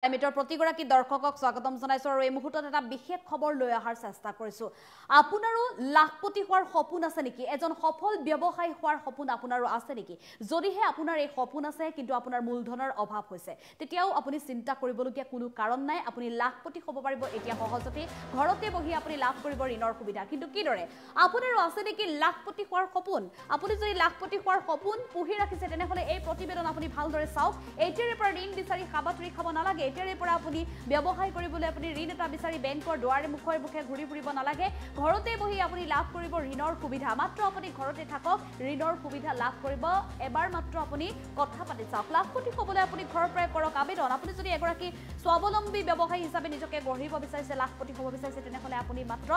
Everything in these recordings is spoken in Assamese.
মিটাৰ প্ৰতিগৰাকী দৰ্শকক স্বাগতম জনাইছো আৰু এই মুহূৰ্তত এটা বিশেষ খবৰ লৈ অহাৰ চেষ্টা কৰিছো আপোনাৰো লাখপতি হোৱাৰ সপোন আছে নেকি এজন সফল ব্যৱসায়ী হোৱাৰ সপোন আপোনাৰো আছে নেকি যদিহে আপোনাৰ এই সপোন আছে কিন্তু আপোনাৰ মূলধনৰ অভাৱ হৈছে তেতিয়াও আপুনি চিন্তা কৰিবলগীয়া কোনো কাৰণ নাই আপুনি লাখপতি হ'ব পাৰিব এতিয়া সহজতে ঘৰতে বহি আপুনি লাভ কৰিব ঋণৰ সুবিধা কিন্তু কিদৰে আপোনাৰো আছে নেকি লাখপতি হোৱাৰ সপোন আপুনি যদি লাখপতি হোৱাৰ সপোন পুহি ৰাখিছে তেনেহলে এই প্ৰতিবেদন আপুনি ভালদৰে চাওক এইটিৰে পৰা ঋণ বিচাৰি খাবাতৰি খাব নালাগে এতিয়াৰে পৰা আপুনি ব্যৱসায় কৰিবলৈ আপুনি ঋণ এটা বিচাৰি বেংকৰ দুৱাৰে মুখে ঘূৰি ফুৰিব নালাগে ঘৰতে বহি আপুনি লাভ কৰিব ঋণৰ সুবিধা মাত্ৰ আপুনি ঘৰতে থাকক ঋণৰ সুবিধা লাভ কৰিব এবাৰ মাত্ৰ আপুনি কথা পাতি চাওক লাখপতি হ'বলৈ আপুনি ঘৰৰ পৰাই কৰক আবেদন আপুনি যদি এগৰাকী স্বাৱলম্বী ব্যৱসায়ী হিচাপে নিজকে গঢ়িব বিচাৰিছে লাখপতি হ'ব বিচাৰিছে তেনেহলে আপুনি মাত্ৰ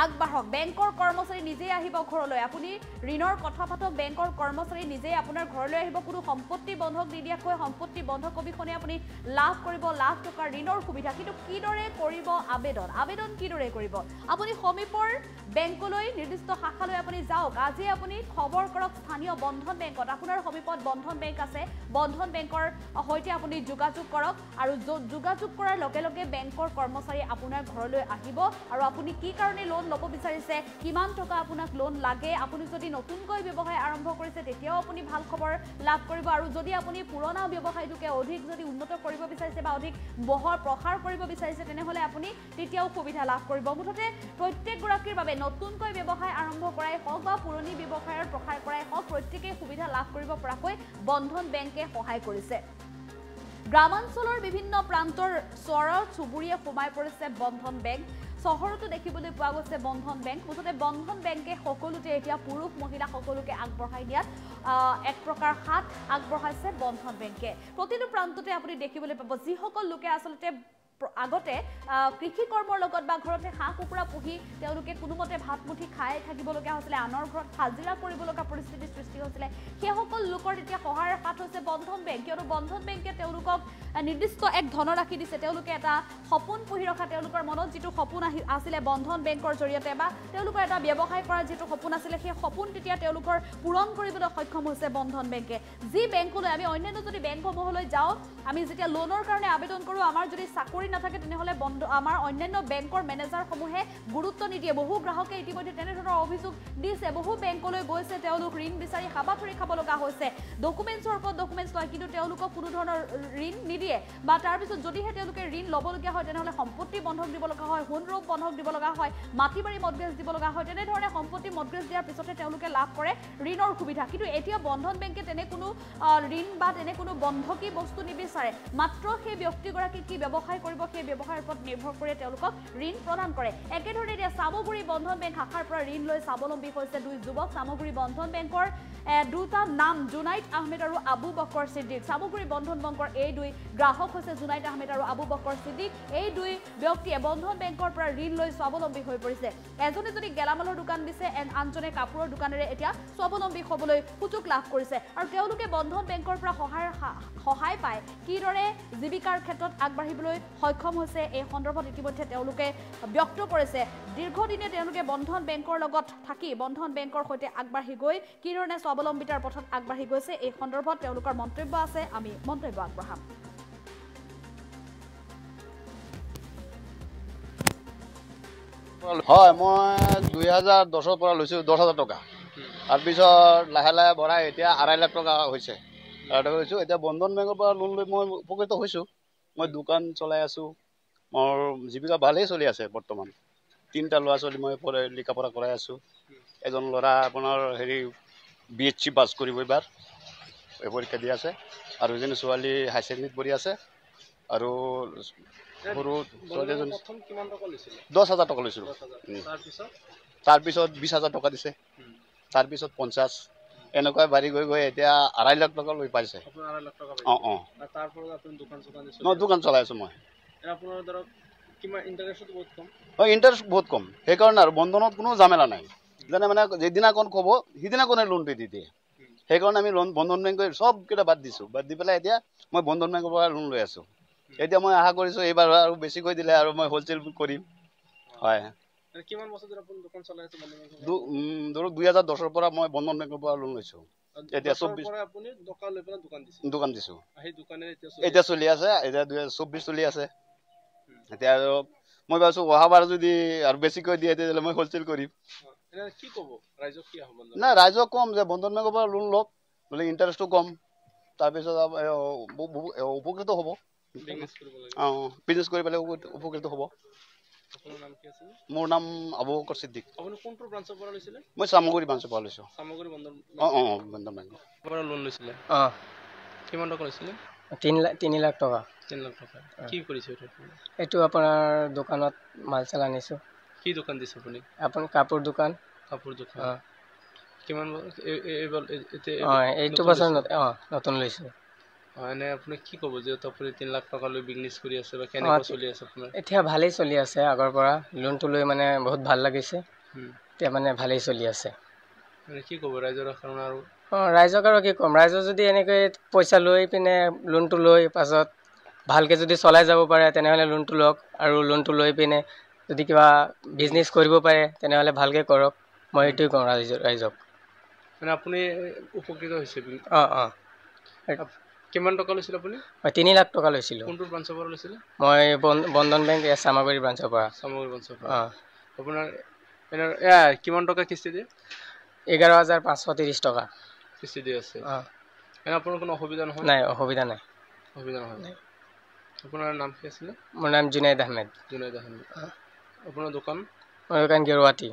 আগবাঢ়ক বেংকৰ কৰ্মচাৰী নিজে আহিব ঘৰলৈ আপুনি ঋণৰ কথা পাতক বেংকৰ কৰ্মচাৰী নিজে আপোনাৰ ঘৰলৈ আহিব কোনো সম্পত্তি বন্ধক নিদিয়াকৈ সম্পত্তি বন্ধক অবিহনে আপুনি লাভ কৰিব লাখ টকাৰ ঋণৰ সুবিধা কিন্তু কিদৰে কৰিব আবেদন কিদৰে কৰিব আপুনি সমীপৰ বেংকলৈ নিৰ্দিষ্ট শাখালৈ আপুনি যাওক আজি আপুনি খবৰ কৰক স্থানীয় বন্ধন বেংকত আপোনাৰ সমীপত বন্ধন বেংক আছে বন্ধন বেংকৰ সৈতে আপুনি যোগাযোগ কৰক আৰু যোগাযোগ কৰাৰ লগে লগে বেংকৰ কৰ্মচাৰী আপোনাৰ ঘৰলৈ আহিব আৰু আপুনি কি কাৰণে লোন ল'ব বিচাৰিছে কিমান টকা আপোনাক লোন লাগে আপুনি যদি নতুনকৈ ব্যৱসায় আৰম্ভ কৰিছে তেতিয়াও আপুনি ভাল খবৰ লাভ কৰিব আৰু যদি আপুনি পুৰণা ব্যৱসায়টোকে অধিক যদি উন্নত কৰিব বিচাৰিছে বা অধিক বহৰ প্ৰসাৰ কৰিব বিচাৰিছে তেনেহলে আপুনি তেতিয়াও সুবিধা লাভ কৰিব মুঠতে প্ৰত্যেকগৰাকীৰ বাবে নতুনকৈ ব্যৱসায় আৰম্ভ কৰাই হওক বা পুৰণি ব্যৱসায়ৰ প্ৰসাৰ কৰাই হওক প্ৰত্যেকেই সুবিধা লাভ কৰিব পৰাকৈ বন্ধন বেংকে সহায় কৰিছে গ্ৰামাঞ্চলৰ বিভিন্ন প্ৰান্তৰ চহৰৰ চুবুৰীয়ে সোমাই পৰিছে বন্ধন বেংক চহৰতো দেখিবলৈ পোৱা গৈছে বন্ধন বেংক মুঠতে বন্ধন বেংকে সকলোতে এতিয়া পুৰুষ মহিলা সকলোকে আগবঢ়াই দিয়াত এক প্ৰকাৰ হাত আগবঢ়াইছে বন্ধন বেংকে প্ৰতিটো প্ৰান্ততে আপুনি দেখিবলৈ পাব যিসকল লোকে আচলতে আগতে কৃষি কৰ্মৰ লগত বা ঘৰতে হাঁহ কুকুৰা পুহি তেওঁলোকে কোনোমতে ভাত মুঠি খাই থাকিবলগীয়া হৈছিলে আনৰ ঘৰত হাজিৰা কৰিবলগীয়া পৰিস্থিতিৰ সৃষ্টি হৈছিলে সেইসকল লোকৰ এতিয়া সহায়ৰ হাত হৈছে বন্ধন বেংক কিয়নো বন্ধন বেংকে তেওঁলোকক নিৰ্দিষ্ট এক ধনৰাশি দিছে তেওঁলোকে এটা সপোন পুহি ৰখা তেওঁলোকৰ মনত যিটো সপোন আছিলে বন্ধন বেংকৰ জৰিয়তে বা তেওঁলোকৰ এটা ব্যৱসায় কৰাৰ যিটো সপোন আছিলে সেই সপোন তেতিয়া তেওঁলোকৰ পূৰণ কৰিবলৈ সক্ষম হৈছে বন্ধন বেংকে যি বেংকলৈ আমি অন্যান্য যদি বেংকসমূহলৈ যাওঁ আমি যেতিয়া লোনৰ কাৰণে আবেদন কৰোঁ আমাৰ যদি চাকৰি নাথাকে তেনেহলে আমাৰ অন্যান্য বেংকৰ মেনেজাৰসমূহে গুৰুত্ব নিদিয়ে বহু গ্ৰাহকে ইতিমধ্যে তেনেধৰণৰ অভিযোগ দিছে বহু বেংকলৈ গৈছে তেওঁলোক ঋণ বিচাৰি হাবাথুৰি খাব লগা হৈছে ডকুমেণ্টছৰ ওপৰত ডকুমেণ্টছ লয় কিন্তু তেওঁলোকক কোনো ধৰণৰ ঋণ নিদিয়ে বা তাৰপিছত যদিহে তেওঁলোকে ঋণ ল'বলগীয়া হয় তেনেহলে সম্পত্তি বন্ধক দিব লগা হয় সোণৰূপ বন্ধক দিব লগা হয় মাটি বাৰী মৰ্টগেজ দিব লগা হয় তেনেধৰণে সম্পত্তি মৰ্টগেজ দিয়াৰ পিছতে তেওঁলোকে লাভ কৰে ঋণৰ সুবিধা কিন্তু এতিয়া বন্ধন বেংকে তেনে কোনো ঋণ বা তেনে কোনো বন্ধকী বস্তু নিবিচাৰে মাত্ৰ সেই ব্যক্তিগৰাকী কি ব্যৱসায় কৰিব সেই ব্যৱসায়ৰ ওপৰত নিৰ্ভৰ কৰি তেওঁলোকক ঋণ প্ৰদান কৰে একেধৰণে এতিয়া চামগুৰি বন্ধন বেংক শাখাৰ পৰা ঋণ লৈ স্বাৱলম্বী হৈছে দুই যুৱক চামগুৰি বন্ধন বেংকৰ দুটা নাম জুনাইদ আহমেদ আৰু আবু বকৰ সিদ্দিক চামগুৰি বন্ধন বেংকৰ এই দুই গ্ৰাহক হৈছে জুনাইদ আহমেদ আৰু আবু বকৰ সিদ্দিক এই দুই ব্যক্তিয়ে বন্ধন বেংকৰ পৰা ঋণ লৈ স্বাৱলম্বী হৈ পৰিছে এজনে যদি গেলামালৰ দোকান দিছে আনজনে কাপোৰৰ দোকানেৰে এতিয়া স্বাৱলম্বী হ'বলৈ সুযোগ লাভ কৰিছে আৰু তেওঁলোকে বন্ধন বেংকৰ পৰা সহায় পায় কিদৰে জীৱিকাৰ ক্ষেত্ৰত আগবাঢ়িবলৈ সক্ষম হৈছে এই সন্দৰ্ভত ইতিমধ্যে তেওঁলোকে ব্যক্ত কৰিছে দীৰ্ঘদিনে তেওঁলোকে বন্ধন বেংকৰ লগত থাকি বন্ধন বেংকৰ সৈতে আগবাঢ়ি গৈ কি ধৰণে স্বাৱলম্বিতাৰ পথত আগবাঢ়ি গৈছে এই সন্দৰ্ভত তেওঁলোকৰ মন্তব্য আছে আমি মন্তব্য আগবঢ়াম হয় মই 2010 পৰা লৈছো 10,000 টকা তাৰপিছত লাহে লাহে বঢ়াই এতিয়া 2.5 লাখ টকা হৈছে এতিয়া বন্ধন বেংকৰ পৰা লোন লৈ মই উপকৃত হৈছো মই দোকান চলাই আছো মোৰ জীৱিকা ভালেই চলি আছে বৰ্তমান 3টা ল'ৰা ছোৱালী মই লিখা পঢ়া কৰাই আছো এজন ল'ৰা আপোনাৰ BHC পাছ কৰিব এইবাৰ পৰীক্ষা দি আছে আৰু এজনী ছোৱালী হাই ছেকেণ্ডেৰীত পঢ়ি আছে আৰু সৰু ছোৱালী এজনী 10,000 টকা লৈছিলো তাৰপিছত 20,000 টকা দিছে তাৰপিছত 50 এনেকৈ বাঢ়ি গৈ এতিয়া 2.5 লাখ টকা লৈ পাইছে দোকান চলাই আছো মই ইণ্টাৰেষ্ট বহুত কম সেইকাৰণে আৰু বন্ধনত কোনো জামেলা নাই যেনে মানে যিদিনাখন ক'ব সিদিনাখনে লোনটো দি দিয়ে সেইকাৰণে আমি বন্ধন বেংকৰ চবকেইটা বাদ দি পেলাই এতিয়া মই বন্ধন বেংকৰ পৰা লোন লৈ আছো এতিয়া মই আশা কৰিছো এইবাৰ আৰু বেছিকৈ দিলে আৰু মই হোলচেল কৰিম হয় কিমান বছৰ ধৰি আপুনি দোকান চলাই আছে ধৰক 2010 পৰা মই বন্ধন বেংকৰ পৰা লোন লৈছো এতিয়া 24 পৰা আপুনি টকা লৈ পেলাই দোকান দিছো সেই দোকানে এতিয়া চলি আছে এতিয়া 2024 চলি আছে এতিয়া আৰু মই ভাবিছো অহাবাৰ যদি আৰু বেছিকৈ দিয়ে তেতিয়াহ'লে মই হোলচেল কৰিম কি ক'ব ৰাইজক কি আহ্বান নাই ৰাইজক কম যে বন্ধন বেংকৰ পৰা লোন লওক বোলে ইণ্টাৰেষ্টটো কম তাৰপিছত উপকৃত হ'ব বিজনেছ কৰি পেলাই উপকৃত হ'ব মোৰ নাম আবু বকৰ সিদ্দিক আপুনি কোনটো ব্ৰাঞ্চৰ পৰা লৈছিলে মই চামগুৰি ব্ৰাঞ্চৰ পৰা লৈছো চামগুৰি বন্ধন বন্ধন বেংকৰ পৰা লোন লৈছিলে কিমান টকা লৈছিলে 3 লাখ টকা 3 লাখ টকা কি কৰিছে এইটো আপোনাৰ দোকানত মাল চাল আনিছো কি দোকান দিছে আপুনি কাপোৰ দোকান কিমান এইটো বছৰ নতুন লৈছো এনে আপুনি কি ক'ব যিহেতু আপুনি 3 লাখ টকা লৈ বিজনেছ কৰি আছে বা কেনেকৈ চলি আছে আপোনাৰ এতিয়া ভালেই চলি আছে আগৰ পৰা লোনটো লৈ মানে বহুত ভাল লাগিছে এতিয়া মানে ভালেই চলি আছে কি ক'ব ৰাইজৰ কাৰণে আৰু ৰাইজক আৰু কি ক'ম ৰাইজৰ যদি এনেকৈ পইচা লৈ পিনে লোনটো লৈ পাছত ভালকৈ যদি চলাই যাব পাৰে তেনেহ'লে লোনটো লওক আৰু লোনটো লৈ পিনে যদি কিবা বিজনেছ কৰিব পাৰে তেনেহ'লে ভালকৈ কৰক মই এইটোৱে কওঁ ৰাইজক মানে আপুনি উপকৃত হৈছে কিমান টকা লৈছিল আপুনি মই 3 লাখ টকা লৈছিলোঁ কোনটো ব্ৰাঞ্চৰ পৰা লৈছিলে মই বন্ধন বেংক চামগুৰি ব্ৰাঞ্চৰ পৰা আপোনাৰ কিমান টকা কিস্তি দিয়ে 11,530 টকা কিস্তি দি আছে আপোনাৰ কোনো অসুবিধা নহয় নাই অসুবিধা নাই আপোনাৰ নাম কি আছিলে মোৰ নাম জুনাইদ আহমেদ আপোনাৰ দোকান গেৰুৱাটী